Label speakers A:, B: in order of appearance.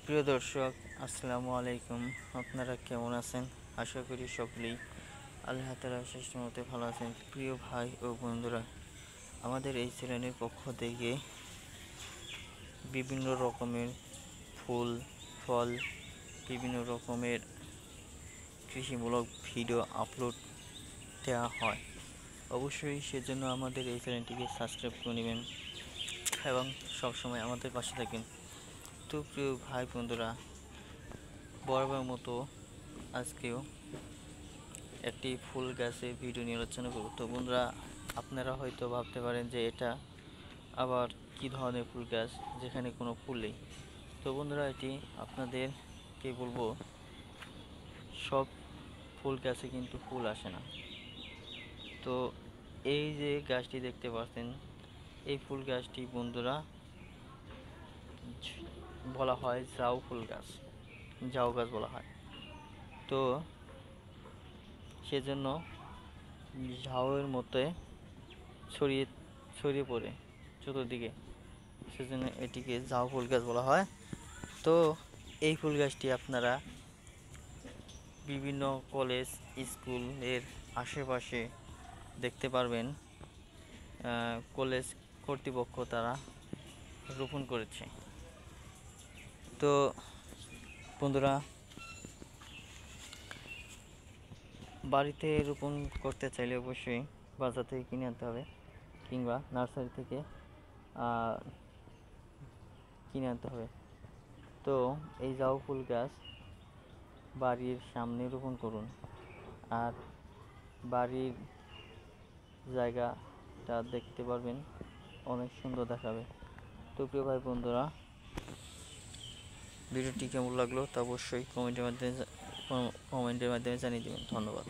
A: প্রিয় দর্শক, আসসালামু আলাইকুম। আপনারা কেমন আছেন? আশা করি সকলেই আল্লাহ তাআলার অশেষ রহমতে ভালো আছেন। প্রিয় ভাই ও বন্ধুরা, আমাদের এই চ্যানেলের পক্ষ থেকে বিভিন্ন রকমের ফুল, ফল, বিভিন্ন রকমের কৃষিমূলক ভিডিও আপলোড দেওয়া হয়। অবশ্যই সেজন্য আমাদের এই চ্যানেলটিকে সাবস্ক্রাইব করে নেবেন এবং সবসময় আমাদের পাশে থাকবেন। তো প্রিয় ভাই বন্ধুরা, বরাবর মতো আজকেও একটি ফুল গাছের ভিডিও নিয়ে আলোচনা করব। তো বন্ধুরা, আপনারা হয়তো ভাবতে পারেন যে এটা আবার কি ধরনের ফুল গাছ যেখানে কোনো ফুল নেই। তো বন্ধুরা, এটি আপনাদেরকে বলবো, সব ফুল গাছে কিন্তু ফুল আসে না। তো এই যে গাছটি দেখতে পাচ্ছেন, এই ফুল গাছটি বন্ধুরা বলা হয় ঝাউ ফুল গাছ, ঝাউ গাছ বলা হয়। তো সেজন্য ঝাউয়ের মতে ছড়িয়ে ছড়িয়ে পড়ে চতুর্দিকে, সেজন্য এটিকে ঝাউ ফুল গাছ বলা হয়। তো এই ফুল গাছটি আপনারা বিভিন্ন কলেজ, স্কুলের আশেপাশে দেখতে পারবেন। কলেজ কর্তৃপক্ষ তারা রোপণ করেছে। তো বন্ধুরা, বাড়িতে রোপণ করতে চাইলে অবশ্যই বাজার থেকে কিনে আনতে হবে কিংবা নার্সারি থেকে কিনে আনতে হবে। তো এই ঝাউ ফুল গাছ বাড়ির সামনে রোপণ করুন, আর বাড়ির জায়গাটা দেখতে পারবেন অনেক সুন্দর দেখাবে। তো প্রিয় ভাই বন্ধুরা, ভিডিওটি কেমন লাগলো তা অবশ্যই কমেন্টের মাধ্যমে জানিয়ে দেবেন। ধন্যবাদ।